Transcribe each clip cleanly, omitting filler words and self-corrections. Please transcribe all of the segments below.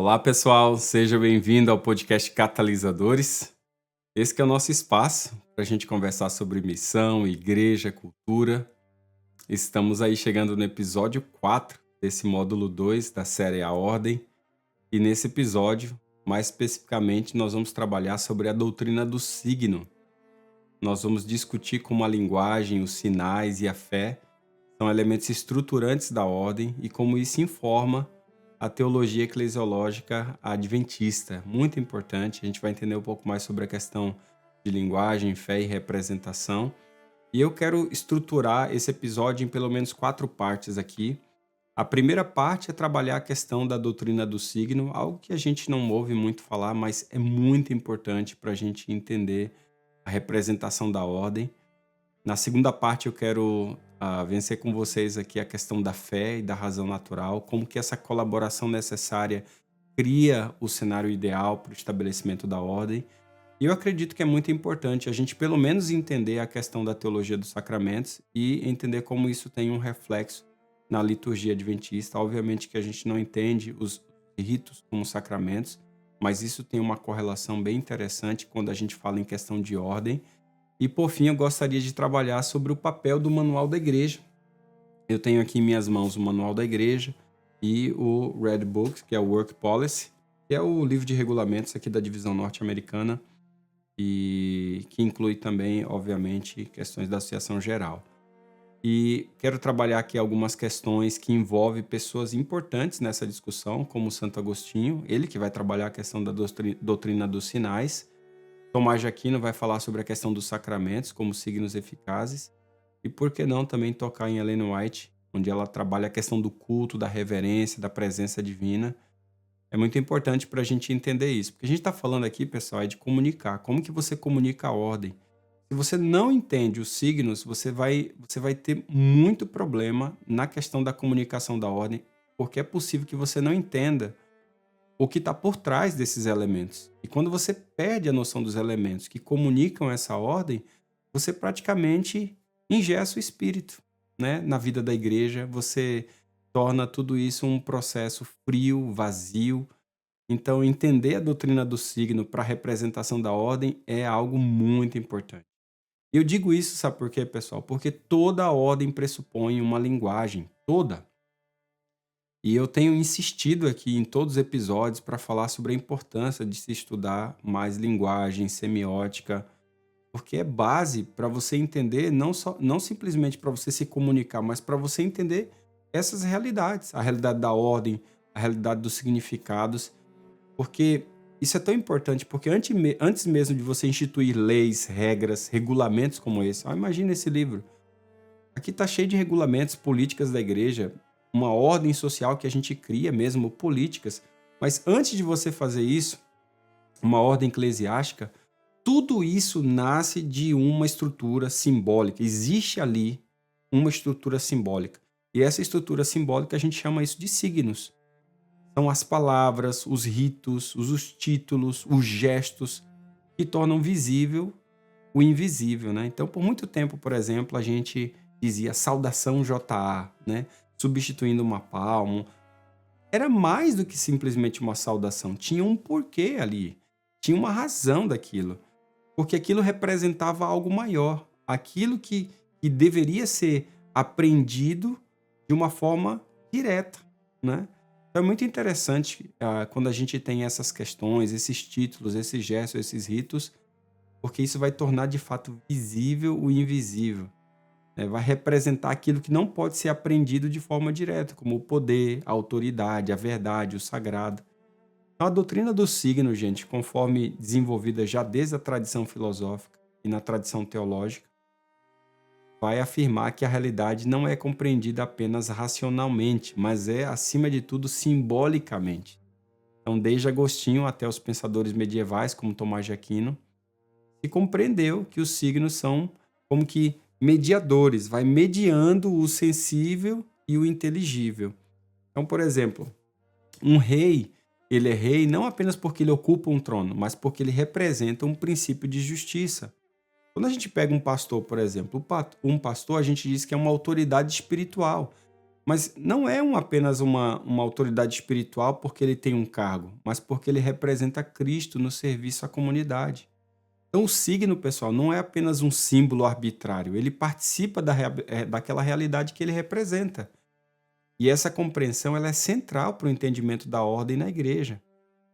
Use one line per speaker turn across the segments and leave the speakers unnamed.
Olá, pessoal, seja bem-vindo ao podcast Catalisadores. Esse que é o nosso espaço para a gente conversar sobre missão, igreja, cultura. Estamos aí chegando no episódio 4 desse módulo 2 da série A Ordem. E nesse episódio, mais especificamente, nós vamos trabalhar sobre a doutrina do signo. Nós vamos discutir como a linguagem, os sinais e a fé são elementos estruturantes da ordem e como isso informa a teologia eclesiológica adventista. Muito importante, a gente vai entender um pouco mais sobre a questão de linguagem, fé e representação. E eu quero estruturar esse episódio em pelo menos 4 partes aqui. A primeira parte é trabalhar a questão da doutrina do signo, algo que a gente não ouve muito falar, mas é muito importante para a gente entender a representação da ordem. Na segunda parte eu quero vencer com vocês aqui a questão da fé e da razão natural, como que essa colaboração necessária cria o cenário ideal para o estabelecimento da ordem. E eu acredito que é muito importante a gente pelo menos entender a questão da teologia dos sacramentos e entender como isso tem um reflexo na liturgia adventista. Obviamente que a gente não entende os ritos como sacramentos, mas isso tem uma correlação bem interessante quando a gente fala em questão de ordem. E, por fim, eu gostaria de trabalhar sobre o papel do Manual da Igreja. Eu tenho aqui em minhas mãos o Manual da Igreja e o Red Book, que é o Work Policy, que é o livro de regulamentos aqui da divisão norte-americana e que inclui também, obviamente, questões da Associação Geral. E quero trabalhar aqui algumas questões que envolvem pessoas importantes nessa discussão, como Santo Agostinho, ele que vai trabalhar a questão da doutrina dos sinais. Tomás de Aquino vai falar sobre a questão dos sacramentos como signos eficazes e por que não também tocar em Ellen White, onde ela trabalha a questão do culto, da reverência, da presença divina. É muito importante para a gente entender isso, porque a gente está falando aqui, pessoal, é de comunicar. Como que você comunica a ordem? Se você não entende os signos, você vai ter muito problema na questão da comunicação da ordem, porque é possível que você não entenda o que está por trás desses elementos. E quando você perde a noção dos elementos que comunicam essa ordem, você praticamente engessa o espírito, né? Na vida da igreja, você torna tudo isso um processo frio, vazio. Então, entender a doutrina do signo para a representação da ordem é algo muito importante. Eu digo isso, sabe por quê, pessoal? Porque toda ordem pressupõe uma linguagem, toda. E eu tenho insistido aqui em todos os episódios para falar sobre a importância de se estudar mais linguagem, semiótica, porque é base para você entender, não simplesmente para você se comunicar, mas para você entender essas realidades, a realidade da ordem, a realidade dos significados, porque isso é tão importante, porque antes mesmo de você instituir leis, regras, regulamentos como esse, imagina esse livro. Aqui está cheio de regulamentos, políticas da igreja, uma ordem social que a gente cria mesmo, políticas. Mas antes de você fazer isso, uma ordem eclesiástica, tudo isso nasce de uma estrutura simbólica. Existe ali uma estrutura simbólica. E essa estrutura simbólica a gente chama isso de signos. São as palavras, os ritos, os títulos, os gestos que tornam visível o invisível, né? Então, por muito tempo, por exemplo, a gente dizia saudação JA, né? Substituindo uma palma. Era mais do que simplesmente uma saudação. Tinha um porquê ali. Tinha uma razão daquilo. Porque aquilo representava algo maior. Aquilo que deveria ser aprendido de uma forma direta, né? Então é muito interessante quando a gente tem essas questões, esses títulos, esses gestos, esses ritos, porque isso vai tornar de fato visível o invisível. Vai representar aquilo que não pode ser aprendido de forma direta, como o poder, a autoridade, a verdade, o sagrado. Então, a doutrina do signo, gente, conforme desenvolvida já desde a tradição filosófica e na tradição teológica, vai afirmar que a realidade não é compreendida apenas racionalmente, mas é, acima de tudo, simbolicamente. Então, desde Agostinho até os pensadores medievais, como Tomás de Aquino, se compreendeu que os signos são como que mediadores, vai mediando o sensível e o inteligível. Então, por exemplo, um rei, ele é rei não apenas porque ele ocupa um trono, mas porque ele representa um princípio de justiça. Quando a gente pega um pastor, por exemplo, um pastor a gente diz que é uma autoridade espiritual. Mas não é apenas uma autoridade espiritual porque ele tem um cargo, mas porque ele representa Cristo no serviço à comunidade. Então, o signo, pessoal, não é apenas um símbolo arbitrário, ele participa daquela realidade que ele representa. E essa compreensão ela é central para o entendimento da ordem na igreja,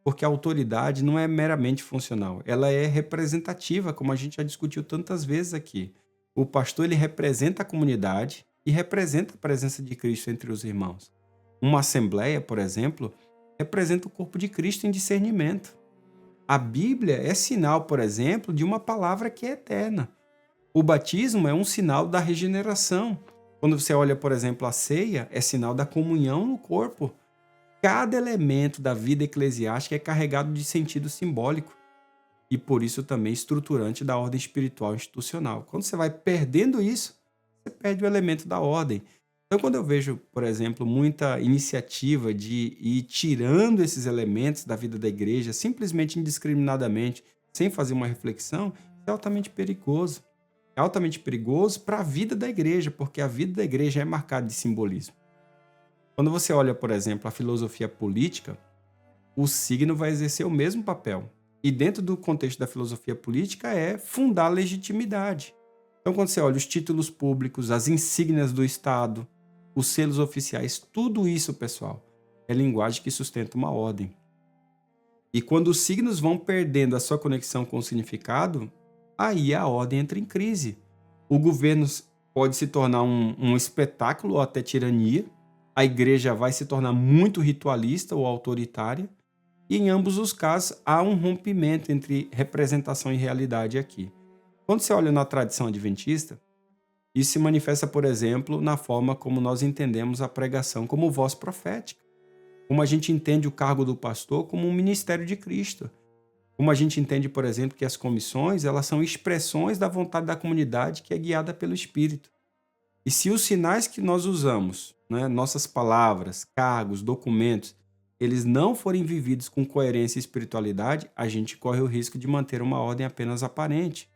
porque a autoridade não é meramente funcional, ela é representativa, como a gente já discutiu tantas vezes aqui. O pastor ele representa a comunidade e representa a presença de Cristo entre os irmãos. Uma assembleia, por exemplo, representa o corpo de Cristo em discernimento. A Bíblia é sinal, por exemplo, de uma palavra que é eterna. O batismo é um sinal da regeneração. Quando você olha, por exemplo, a ceia, é sinal da comunhão no corpo. Cada elemento da vida eclesiástica é carregado de sentido simbólico e, por isso, também estruturante da ordem espiritual institucional. Quando você vai perdendo isso, você perde o elemento da ordem. Então, quando eu vejo, por exemplo, muita iniciativa de ir tirando esses elementos da vida da igreja, simplesmente indiscriminadamente, sem fazer uma reflexão, é altamente perigoso. É altamente perigoso para a vida da igreja, porque a vida da igreja é marcada de simbolismo. Quando você olha, por exemplo, a filosofia política, o signo vai exercer o mesmo papel. E dentro do contexto da filosofia política é fundar legitimidade. Então, quando você olha os títulos públicos, as insígnias do Estado, os selos oficiais, tudo isso, pessoal, é linguagem que sustenta uma ordem. E quando os signos vão perdendo a sua conexão com o significado, aí a ordem entra em crise. O governo pode se tornar um espetáculo ou até tirania, a igreja vai se tornar muito ritualista ou autoritária, e em ambos os casos há um rompimento entre representação e realidade aqui. Quando você olha na tradição adventista, isso se manifesta, por exemplo, na forma como nós entendemos a pregação como voz profética, como a gente entende o cargo do pastor como um ministério de Cristo, como a gente entende, por exemplo, que as comissões elas são expressões da vontade da comunidade que é guiada pelo Espírito. E se os sinais que nós usamos, né, nossas palavras, cargos, documentos, eles não forem vividos com coerência e espiritualidade, a gente corre o risco de manter uma ordem apenas aparente.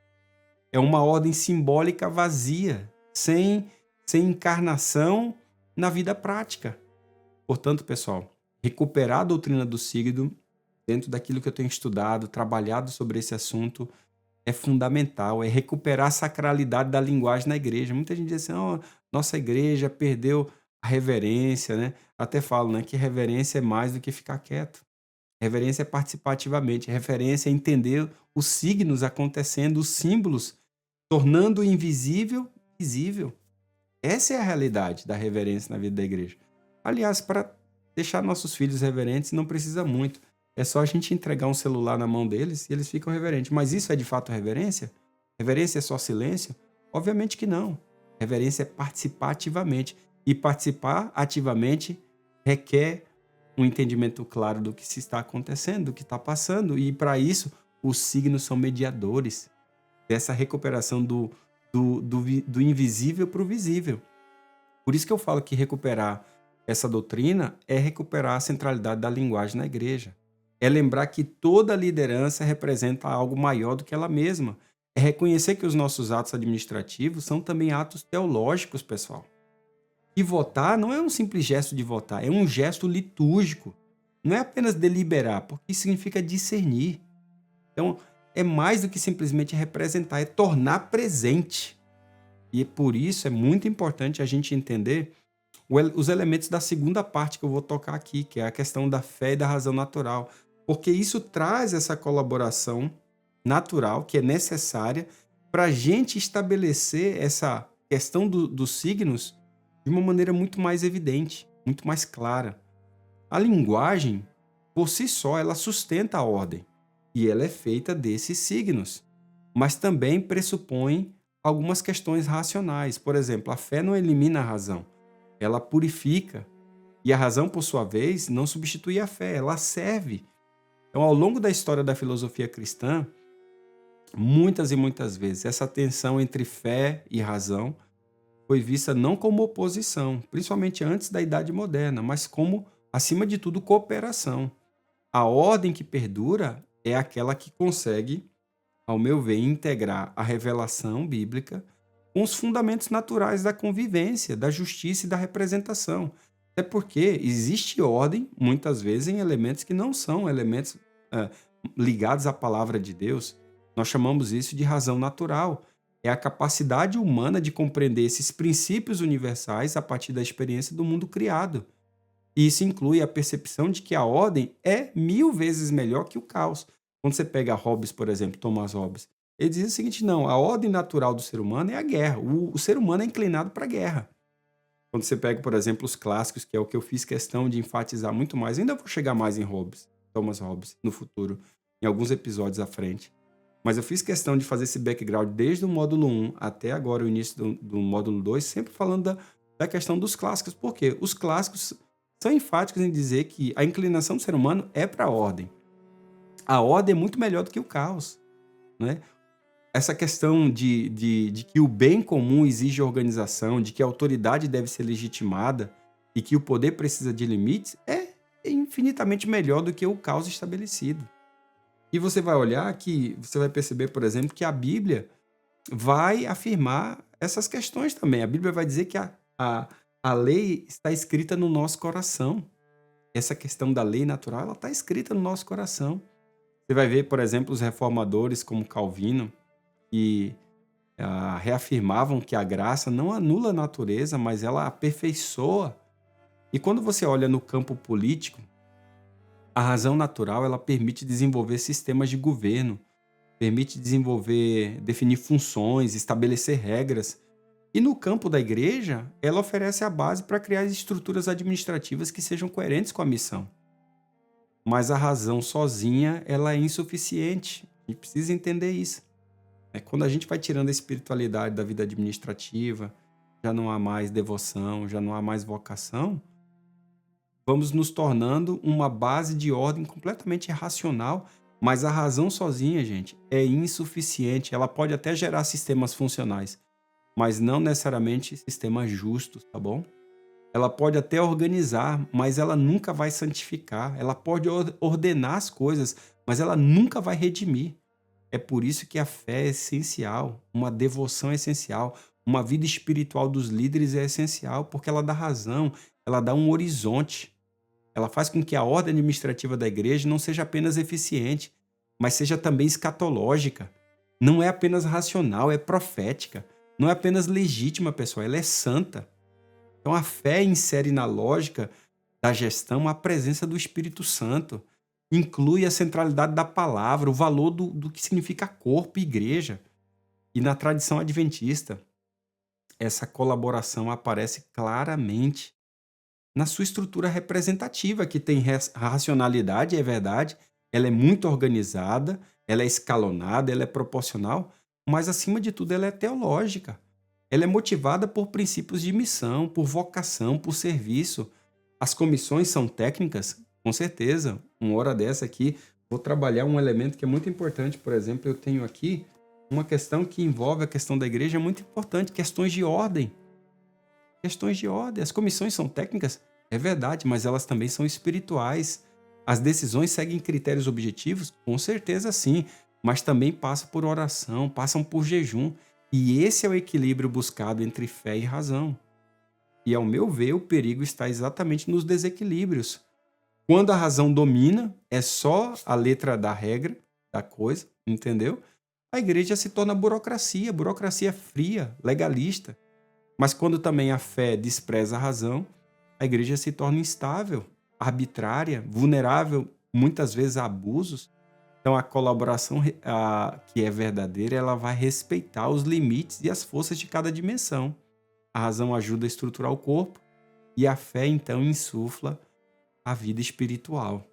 É uma ordem simbólica vazia, sem encarnação na vida prática. Portanto, pessoal, recuperar a doutrina do signo dentro daquilo que eu tenho estudado, trabalhado sobre esse assunto, é fundamental, é recuperar a sacralidade da linguagem na igreja. Muita gente diz assim, oh, nossa igreja perdeu a reverência, né? Até falo, né, que reverência é mais do que ficar quieto. Reverência é participar ativamente, reverência é entender os signos acontecendo, os símbolos, tornando o invisível visível. Essa é a realidade da reverência na vida da igreja. Aliás, para deixar nossos filhos reverentes não precisa muito. É só a gente entregar um celular na mão deles e eles ficam reverentes. Mas isso é de fato reverência? Reverência é só silêncio? Obviamente que não. Reverência é participar ativamente. E participar ativamente requer um entendimento claro do que se está acontecendo, do que está passando. E para isso, os signos são mediadores dessa recuperação do invisível para o visível. Por isso que eu falo que recuperar essa doutrina é recuperar a centralidade da linguagem na igreja. É lembrar que toda liderança representa algo maior do que ela mesma. É reconhecer que os nossos atos administrativos são também atos teológicos, pessoal. E votar não é um simples gesto de votar, é um gesto litúrgico. Não é apenas deliberar, porque isso significa discernir. Então, é mais do que simplesmente representar, é tornar presente. E por isso é muito importante a gente entender os elementos da segunda parte que eu vou tocar aqui, que é a questão da fé e da razão natural. Porque isso traz essa colaboração natural que é necessária para a gente estabelecer essa questão dos signos de uma maneira muito mais evidente, muito mais clara. A linguagem, por si só, ela sustenta a ordem e ela é feita desses signos, mas também pressupõe algumas questões racionais. Por exemplo, a fé não elimina a razão, ela purifica. E a razão, por sua vez, não substitui a fé, ela serve. Então, ao longo da história da filosofia cristã, muitas e muitas vezes, essa tensão entre fé e razão foi vista não como oposição, principalmente antes da Idade Moderna, mas como, acima de tudo, cooperação. A ordem que perdura é aquela que consegue, ao meu ver, integrar a revelação bíblica com os fundamentos naturais da convivência, da justiça e da representação. Até porque existe ordem, muitas vezes, em elementos que não são elementos ah, ligados à palavra de Deus. Nós chamamos isso de razão natural. É a capacidade humana de compreender esses princípios universais a partir da experiência do mundo criado. E isso inclui a percepção de que a ordem é 1000 vezes melhor que o caos. Quando você pega Hobbes, por exemplo, Thomas Hobbes, ele diz o seguinte: não, a ordem natural do ser humano é a guerra. O ser humano é inclinado para a guerra. Quando você pega, por exemplo, os clássicos, que é o que eu fiz questão de enfatizar muito mais, ainda vou chegar mais em Hobbes, Thomas Hobbes, no futuro, em alguns episódios à frente. Mas eu fiz questão de fazer esse background desde o módulo 1 até agora, o início do módulo 2, sempre falando da questão dos clássicos. Por quê? Os clássicos são enfáticos em dizer que a inclinação do ser humano é para a ordem. A ordem é muito melhor do que o caos, né? Essa questão de que o bem comum exige organização, de que a autoridade deve ser legitimada e que o poder precisa de limites, é infinitamente melhor do que o caos estabelecido. E você vai olhar que, você vai perceber, por exemplo, que a Bíblia vai afirmar essas questões também. A Bíblia vai dizer que a lei está escrita no nosso coração. Essa questão da lei natural, ela está escrita no nosso coração. Você vai ver, por exemplo, os reformadores como Calvino, que reafirmavam que a graça não anula a natureza, mas ela aperfeiçoa. E quando você olha no campo político, a razão natural ela permite desenvolver sistemas de governo, permite definir funções, estabelecer regras. E no campo da igreja, ela oferece a base para criar estruturas administrativas que sejam coerentes com a missão. Mas a razão sozinha ela é insuficiente. A gente precisa entender isso. Quando a gente vai tirando a espiritualidade da vida administrativa, já não há mais devoção, já não há mais vocação, vamos nos tornando uma base de ordem completamente irracional, mas a razão sozinha, gente, é insuficiente. Ela pode até gerar sistemas funcionais, mas não necessariamente sistemas justos, tá bom? Ela pode até organizar, mas ela nunca vai santificar. Ela pode ordenar as coisas, mas ela nunca vai redimir. É por isso que a fé é essencial, uma devoção é essencial, uma vida espiritual dos líderes é essencial, porque ela dá razão, ela dá um horizonte. Ela faz com que a ordem administrativa da igreja não seja apenas eficiente, mas seja também escatológica. Não é apenas racional, é profética. Não é apenas legítima, pessoal, ela é santa. Então a fé insere na lógica da gestão a presença do Espírito Santo. Inclui a centralidade da palavra, o valor do que significa corpo e igreja. E na tradição adventista, essa colaboração aparece claramente na sua estrutura representativa, que tem racionalidade, é verdade, ela é muito organizada, ela é escalonada, ela é proporcional, mas acima de tudo ela é teológica. Ela é motivada por princípios de missão, por vocação, por serviço. As comissões são técnicas? Com certeza. Uma hora dessa aqui, vou trabalhar um elemento que é muito importante. Por exemplo, eu tenho aqui uma questão que envolve a questão da igreja, muito importante, questões de ordem. Questões de ordem. As comissões são técnicas? É verdade, mas elas também são espirituais. As decisões seguem critérios objetivos? Com certeza sim, mas também passam por oração, passam por jejum. E esse é o equilíbrio buscado entre fé e razão. E, ao meu ver, o perigo está exatamente nos desequilíbrios. Quando a razão domina, é só a letra da regra, da coisa, entendeu? A igreja se torna burocracia fria, legalista. Mas quando também a fé despreza a razão, a igreja se torna instável, arbitrária, vulnerável, muitas vezes a abusos. Então a colaboração que é verdadeira, ela vai respeitar os limites e as forças de cada dimensão. A razão ajuda a estruturar o corpo e a fé, então, insufla a vida espiritual.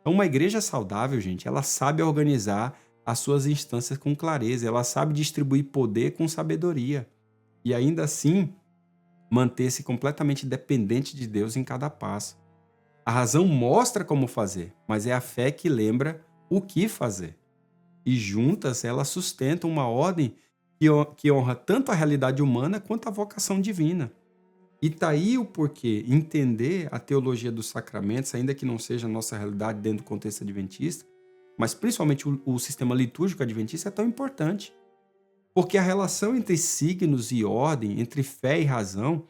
Então, uma igreja saudável, gente, ela sabe organizar as suas instâncias com clareza, ela sabe distribuir poder com sabedoria e, ainda assim, manter-se completamente dependente de Deus em cada passo. A razão mostra como fazer, mas é a fé que lembra o que fazer. E juntas, elas sustentam uma ordem que honra tanto a realidade humana quanto a vocação divina. E tá aí o porquê entender a teologia dos sacramentos, ainda que não seja a nossa realidade dentro do contexto adventista, mas principalmente o sistema litúrgico adventista é tão importante. Porque a relação entre signos e ordem, entre fé e razão,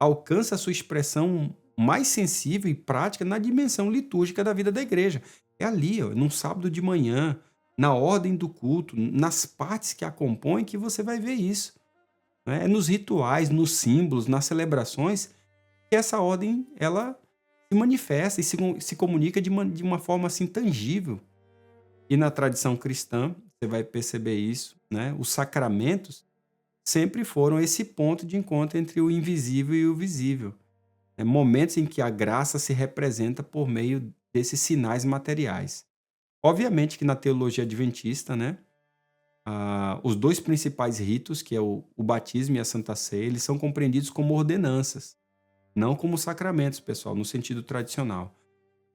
alcança a sua expressão mais sensível e prática na dimensão litúrgica da vida da igreja. É ali, ó, num sábado de manhã, na ordem do culto, nas partes que a compõem, que você vai ver isso. Né? É nos rituais, nos símbolos, nas celebrações, que essa ordem ela se manifesta e se comunica de uma forma assim tangível. E na tradição cristã, você vai perceber isso, né? Os sacramentos sempre foram esse ponto de encontro entre o invisível e o visível. Né? Momentos em que a graça se representa por meio desses sinais materiais. Obviamente que na teologia adventista, né, os dois principais ritos, que é o batismo e a Santa Ceia, eles são compreendidos como ordenanças, não como sacramentos, pessoal, no sentido tradicional.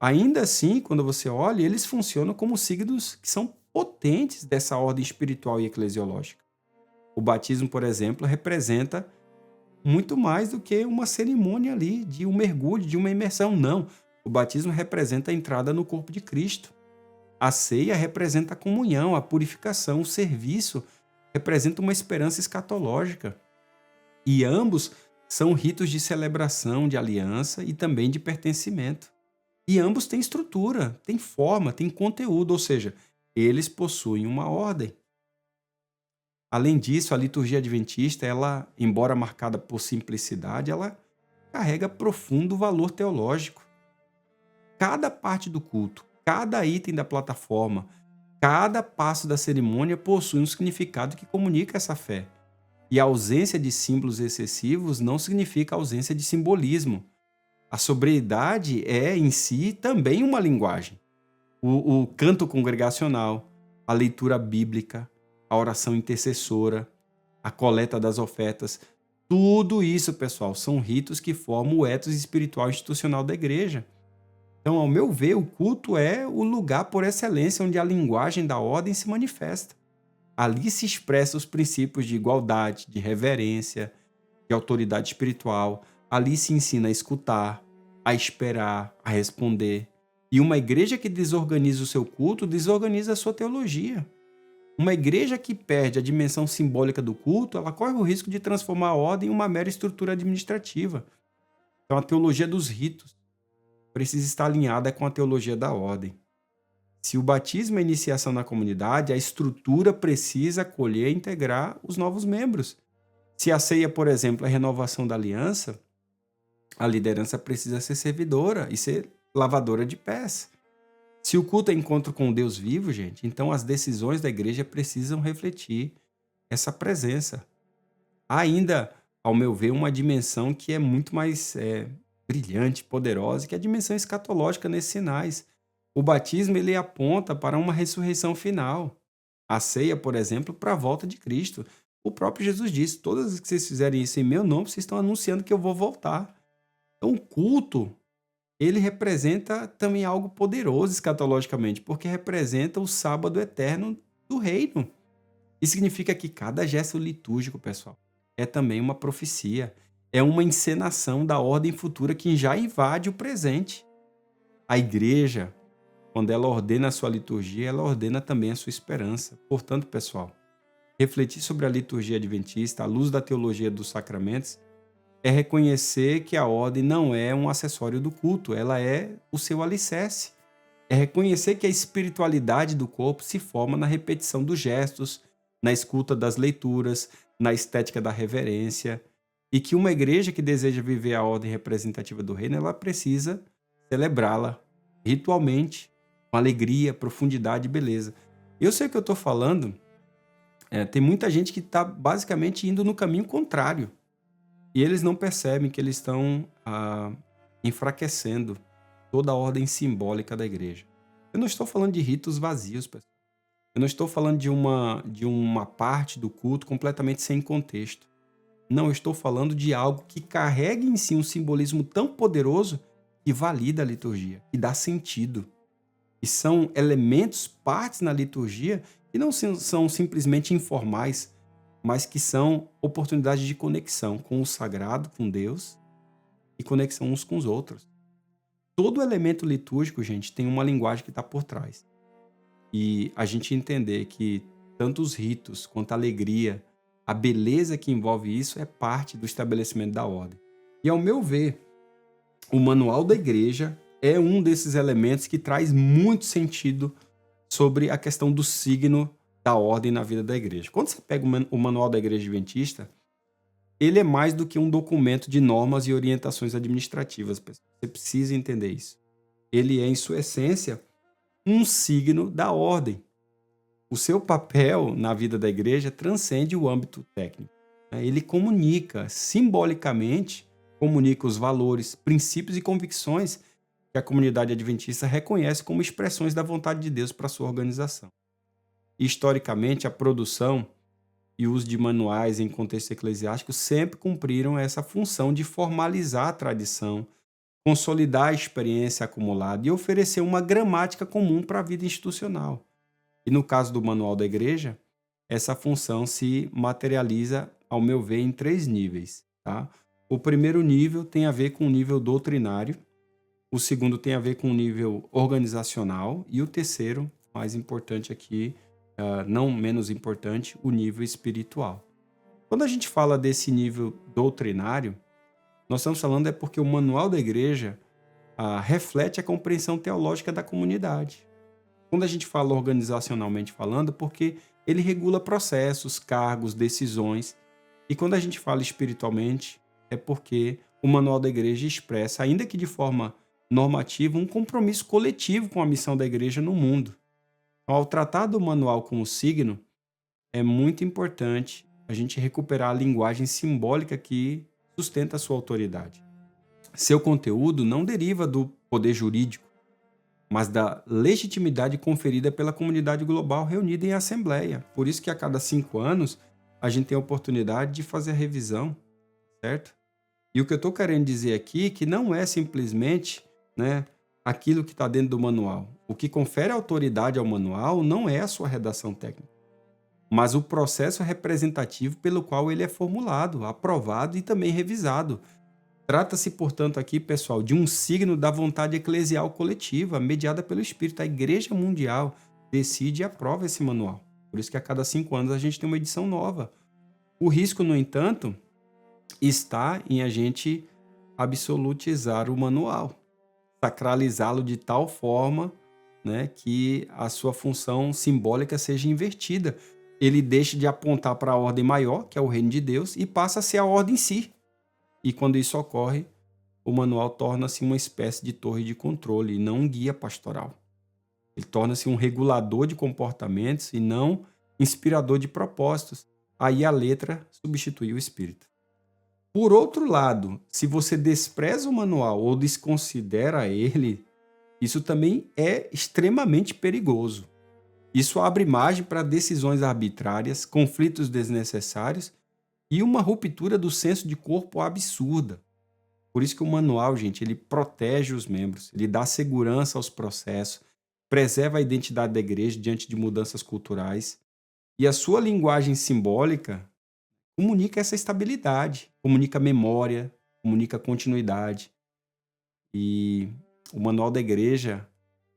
Ainda assim, quando você olha, eles funcionam como signos que são potentes dessa ordem espiritual e eclesiológica. O batismo, por exemplo, representa muito mais do que uma cerimônia ali de um mergulho, de uma imersão. Não. O batismo representa a entrada no corpo de Cristo. A ceia representa a comunhão, a purificação, o serviço, representa uma esperança escatológica. E ambos são ritos de celebração, de aliança e também de pertencimento. E ambos têm estrutura, têm forma, têm conteúdo, ou seja, eles possuem uma ordem. Além disso, a liturgia adventista, ela, embora marcada por simplicidade, ela carrega profundo valor teológico. Cada parte do culto, cada item da plataforma, cada passo da cerimônia possui um significado que comunica essa fé. E a ausência de símbolos excessivos não significa ausência de simbolismo. A sobriedade é, em si, também uma linguagem. O canto congregacional, a leitura bíblica, a oração intercessora, a coleta das ofertas, tudo isso, pessoal, são ritos que formam o ethos espiritual institucional da igreja. Então, ao meu ver, o culto é o lugar por excelência onde a linguagem da ordem se manifesta. Ali se expressam os princípios de igualdade, de reverência, de autoridade espiritual. Ali se ensina a escutar, a esperar, a responder. E uma igreja que desorganiza o seu culto, desorganiza a sua teologia. Uma igreja que perde a dimensão simbólica do culto, ela corre o risco de transformar a ordem em uma mera estrutura administrativa. Então, a teologia dos ritos precisa estar alinhada com a teologia da ordem. Se o batismo é a iniciação na comunidade, a estrutura precisa acolher e integrar os novos membros. Se a ceia, por exemplo, é a renovação da aliança, a liderança precisa ser servidora e ser lavadora de pés. Se o culto é encontro com o Deus vivo, gente, então as decisões da igreja precisam refletir essa presença. Há ainda, ao meu ver, uma dimensão que é muito mais brilhante, poderosa, que é a dimensão escatológica nesses sinais. O batismo ele aponta para uma ressurreição final. A ceia, por exemplo, para a volta de Cristo. O próprio Jesus disse: todas as vezes que vocês fizerem isso em meu nome, vocês estão anunciando que eu vou voltar. Então, o culto, ele representa também algo poderoso escatologicamente, porque representa o sábado eterno do reino. Isso significa que cada gesto litúrgico, pessoal, é também uma profecia, é uma encenação da ordem futura que já invade o presente. A igreja, quando ela ordena a sua liturgia, ela ordena também a sua esperança. Portanto, pessoal, refletir sobre a liturgia adventista à luz da teologia dos sacramentos é reconhecer que a ordem não é um acessório do culto, ela é o seu alicerce. É reconhecer que a espiritualidade do corpo se forma na repetição dos gestos, na escuta das leituras, na estética da reverência, e que uma igreja que deseja viver a ordem representativa do reino, ela precisa celebrá-la ritualmente, com alegria, profundidade e beleza. Eu sei o que eu estou falando, tem muita gente que está basicamente indo no caminho contrário. E eles não percebem que eles estão enfraquecendo toda a ordem simbólica da igreja. Eu não estou falando de ritos vazios, pessoal. Eu não estou falando de uma parte do culto completamente sem contexto. Não, eu estou falando de algo que carrega em si um simbolismo tão poderoso que valida a liturgia, que dá sentido. E são elementos, partes na liturgia, que não são simplesmente informais, mas que são oportunidades de conexão com o sagrado, com Deus, e conexão uns com os outros. Todo elemento litúrgico, gente, tem uma linguagem que está por trás. E a gente entender que tanto os ritos quanto a alegria, a beleza que envolve isso é parte do estabelecimento da ordem. E ao meu ver, o manual da igreja é um desses elementos que traz muito sentido sobre a questão do signo da ordem na vida da igreja. Quando você pega o manual da igreja adventista, ele é mais do que um documento de normas e orientações administrativas, pessoal. Você precisa entender isso. Ele é, em sua essência, um signo da ordem. O seu papel na vida da igreja transcende o âmbito técnico. Ele comunica, simbolicamente, comunica os valores, princípios e convicções que a comunidade adventista reconhece como expressões da vontade de Deus para a sua organização. Historicamente, a produção e o uso de manuais em contexto eclesiástico sempre cumpriram essa função de formalizar a tradição, consolidar a experiência acumulada e oferecer uma gramática comum para a vida institucional. E no caso do Manual da Igreja, essa função se materializa, ao meu ver, em 3 níveis. Tá? O primeiro nível tem a ver com o nível doutrinário, o segundo tem a ver com o nível organizacional e o terceiro, mais importante aqui, não menos importante, o nível espiritual. Quando a gente fala desse nível doutrinário, nós estamos falando porque o Manual da Igreja reflete a compreensão teológica da comunidade. Quando a gente fala organizacionalmente falando, porque ele regula processos, cargos, decisões. E quando a gente fala espiritualmente, é porque o Manual da Igreja expressa, ainda que de forma normativa, um compromisso coletivo com a missão da Igreja no mundo. Então, ao tratar do manual como signo, é muito importante a gente recuperar a linguagem simbólica que sustenta a sua autoridade. Seu conteúdo não deriva do poder jurídico, mas da legitimidade conferida pela comunidade global reunida em assembleia. Por isso que a cada 5 anos a gente tem a oportunidade de fazer a revisão, certo? E o que eu estou querendo dizer aqui é que não é simplesmente, aquilo que está dentro do manual. O que confere autoridade ao manual não é a sua redação técnica, mas o processo representativo pelo qual ele é formulado, aprovado e também revisado. Trata-se, portanto, aqui, pessoal, de um signo da vontade eclesial coletiva, mediada pelo Espírito. A Igreja Mundial decide e aprova esse manual. Por isso que a cada 5 anos a gente tem uma edição nova. O risco, no entanto, está em a gente absolutizar o manual, sacralizá-lo de tal forma, que a sua função simbólica seja invertida. Ele deixa de apontar para a ordem maior, que é o reino de Deus, e passa a ser a ordem em si. E quando isso ocorre, o manual torna-se uma espécie de torre de controle e não um guia pastoral. Ele torna-se um regulador de comportamentos e não inspirador de propósitos. Aí a letra substitui o espírito. Por outro lado, se você despreza o manual ou desconsidera ele, isso também é extremamente perigoso. Isso abre margem para decisões arbitrárias, conflitos desnecessários e uma ruptura do senso de corpo absurda. Por isso que o manual, gente, ele protege os membros, ele dá segurança aos processos, preserva a identidade da igreja diante de mudanças culturais e a sua linguagem simbólica comunica essa estabilidade, comunica memória, comunica continuidade. E o manual da igreja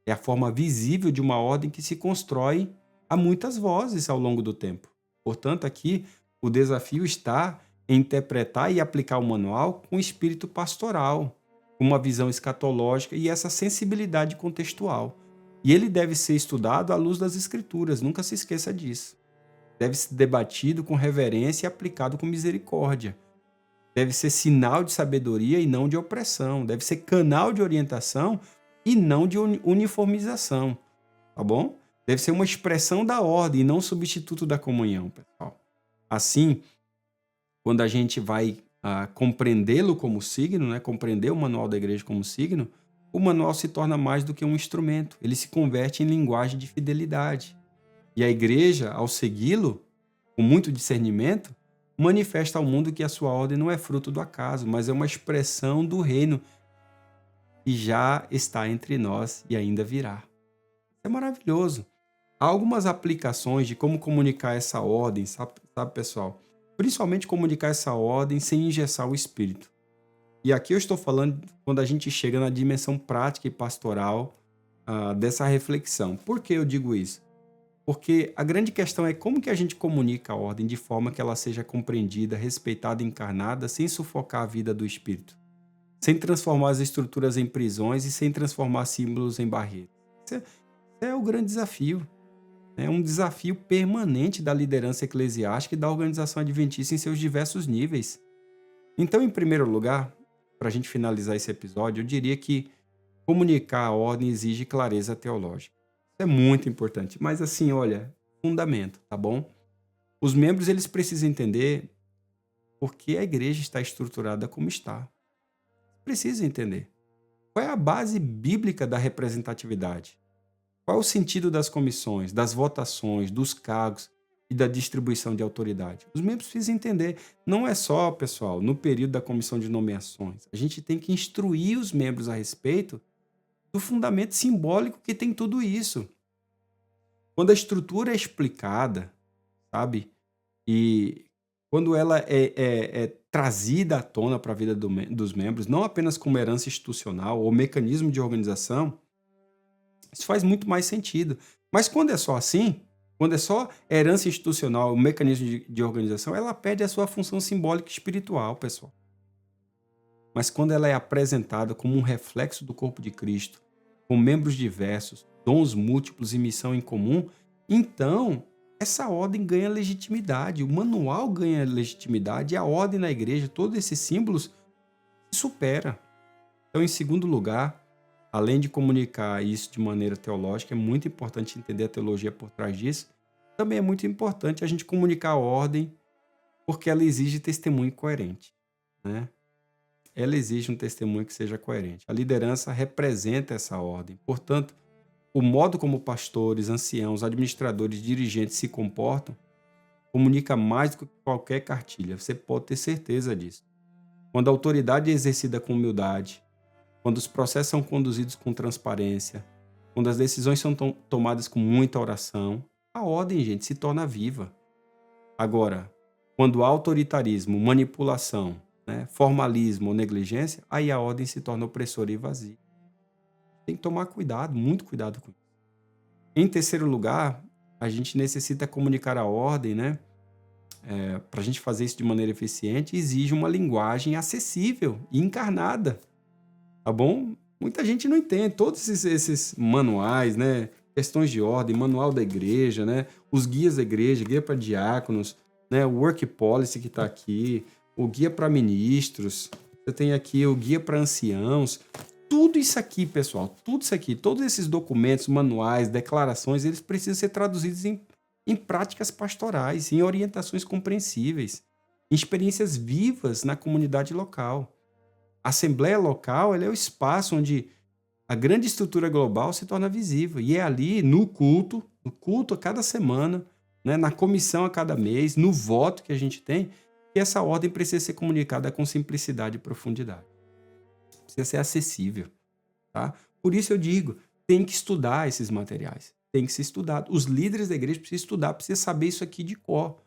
é a forma visível de uma ordem que se constrói a muitas vozes ao longo do tempo. Portanto, aqui o desafio está em interpretar e aplicar o manual com espírito pastoral, com uma visão escatológica e essa sensibilidade contextual. E ele deve ser estudado à luz das Escrituras, nunca se esqueça disso. Deve ser debatido com reverência e aplicado com misericórdia. Deve ser sinal de sabedoria e não de opressão. Deve ser canal de orientação e não de uniformização. Tá bom? Deve ser uma expressão da ordem e não substituto da comunhão, pessoal. Assim, quando a gente vai compreendê-lo como signo, compreender o manual da igreja como signo, o manual se torna mais do que um instrumento. Ele se converte em linguagem de fidelidade. E a igreja, ao segui-lo, com muito discernimento, manifesta ao mundo que a sua ordem não é fruto do acaso, mas é uma expressão do reino que já está entre nós e ainda virá. Isso é maravilhoso. Há algumas aplicações de como comunicar essa ordem, sabe, pessoal? Principalmente comunicar essa ordem sem engessar o espírito. E aqui eu estou falando quando a gente chega na dimensão prática e pastoral dessa reflexão. Por que eu digo isso? Porque a grande questão é como que a gente comunica a ordem de forma que ela seja compreendida, respeitada e encarnada, sem sufocar a vida do espírito, sem transformar as estruturas em prisões e sem transformar símbolos em barreiras. Esse é o grande desafio. É um desafio permanente da liderança eclesiástica e da organização adventista em seus diversos níveis. Então, em primeiro lugar, para a gente finalizar esse episódio, eu diria que comunicar a ordem exige clareza teológica. Isso é muito importante. Mas assim, olha, fundamento, tá bom? Os membros eles precisam entender por que a igreja está estruturada como está. Precisam entender. Qual é a base bíblica da representatividade? Qual é o sentido das comissões, das votações, dos cargos e da distribuição de autoridade? Os membros precisam entender. Não é só, pessoal, no período da comissão de nomeações. A gente tem que instruir os membros a respeito do fundamento simbólico que tem tudo isso. Quando a estrutura é explicada, sabe? E quando ela é trazida à tona para a vida dos membros, não apenas como herança institucional ou mecanismo de organização, isso faz muito mais sentido. Mas quando é só assim, quando é só herança institucional, o mecanismo de organização, ela perde a sua função simbólica e espiritual, pessoal. Mas quando ela é apresentada como um reflexo do corpo de Cristo, com membros diversos, dons múltiplos e missão em comum, então essa ordem ganha legitimidade, o manual ganha legitimidade e a ordem na igreja, todos esses símbolos, se supera. Então, em segundo lugar, além de comunicar isso de maneira teológica, é muito importante entender a teologia por trás disso. Também é muito importante a gente comunicar a ordem, porque ela exige testemunho coerente, né? Ela exige um testemunho que seja coerente. A liderança representa essa ordem. Portanto, o modo como pastores, anciãos, administradores, dirigentes se comportam comunica mais do que qualquer cartilha. Você pode ter certeza disso. Quando a autoridade é exercida com humildade, quando os processos são conduzidos com transparência, quando as decisões são tomadas com muita oração, a ordem, gente, se torna viva. Agora, quando há autoritarismo, manipulação, né, formalismo ou negligência, aí a ordem se torna opressora e vazia. Tem que tomar cuidado, muito cuidado com isso. Em terceiro lugar, a gente necessita comunicar a ordem, né? Para a gente fazer isso de maneira eficiente, exige uma linguagem acessível e encarnada. Tá bom? Muita gente não entende. Todos esses manuais, né? Questões de ordem, manual da igreja, né? Os guias da igreja, guia para diáconos, né? O work policy que está aqui, o guia para ministros, você tem aqui o guia para anciãos. Tudo isso aqui, pessoal, tudo isso aqui, todos esses documentos, manuais, declarações, eles precisam ser traduzidos em práticas pastorais, em orientações compreensíveis, em experiências vivas na comunidade local. A Assembleia local ela é o espaço onde a grande estrutura global se torna visível. E é ali, no culto a cada semana, né, na comissão a cada mês, no voto que a gente tem, que essa ordem precisa ser comunicada com simplicidade e profundidade. Precisa ser acessível. Tá? Por isso eu digo, tem que estudar esses materiais. Tem que ser estudado. Os líderes da igreja precisam estudar, precisam saber isso aqui de cor.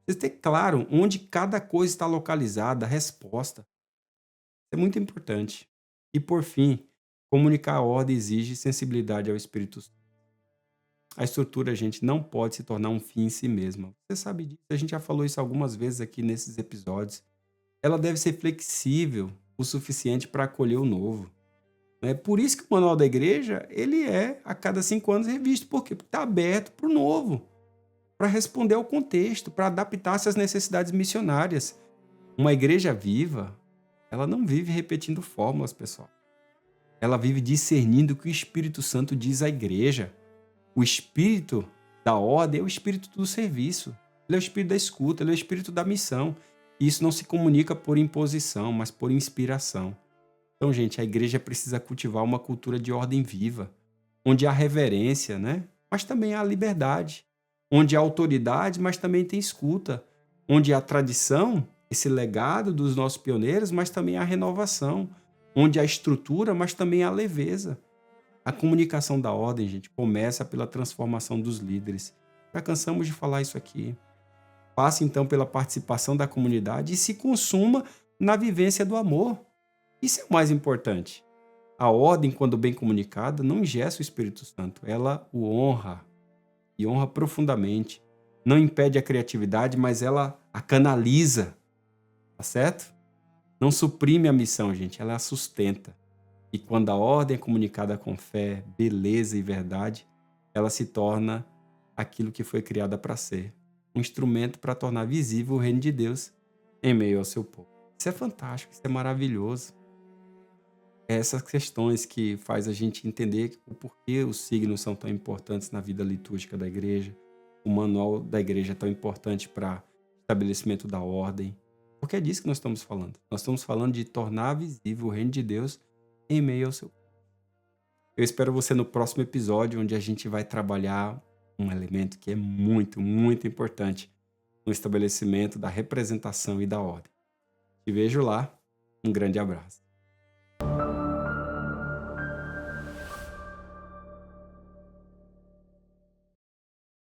Precisa ter claro onde cada coisa está localizada, a resposta. Isso é muito importante. E, por fim, comunicar a ordem exige sensibilidade ao Espírito Santo. A estrutura, gente, não pode se tornar um fim em si mesma. Você sabe disso. A gente já falou isso algumas vezes aqui nesses episódios. Ela deve ser flexível o suficiente para acolher o novo. É por isso que o manual da igreja ele é, a cada 5 anos, revisto. Por quê? Porque está aberto para o novo, para responder ao contexto, para adaptar-se às necessidades missionárias. Uma igreja viva, ela não vive repetindo fórmulas, pessoal. Ela vive discernindo o que o Espírito Santo diz à igreja. O espírito da ordem é o espírito do serviço. Ele é o espírito da escuta, ele é o espírito da missão. E isso não se comunica por imposição, mas por inspiração. Então, gente, a igreja precisa cultivar uma cultura de ordem viva, onde há reverência, né? Mas também há liberdade. Onde há autoridade, mas também tem escuta. Onde há tradição, esse legado dos nossos pioneiros, mas também há renovação. Onde há estrutura, mas também há leveza. A comunicação da ordem, gente, começa pela transformação dos líderes. Já cansamos de falar isso aqui. Passe, então, pela participação da comunidade e se consuma na vivência do amor. Isso é o mais importante. A ordem, quando bem comunicada, não ingessa o Espírito Santo, ela o honra. e honra profundamente. Não impede a criatividade, mas ela a canaliza, tá certo? Não suprime a missão, gente, ela a sustenta. E quando a ordem é comunicada com fé, beleza e verdade, ela se torna aquilo que foi criada para ser, um instrumento para tornar visível o reino de Deus em meio ao seu povo. Isso é fantástico, isso é maravilhoso. É essas questões que faz a gente entender o porquê os signos são tão importantes na vida litúrgica da igreja, o manual da igreja é tão importante para o estabelecimento da ordem, porque é disso que nós estamos falando. Nós estamos falando de tornar visível o reino de Deus em meio ao seu povo. Eu espero você no próximo episódio, onde a gente vai trabalhar um elemento que é muito, muito importante no estabelecimento da representação e da ordem. Te vejo lá. Um grande abraço.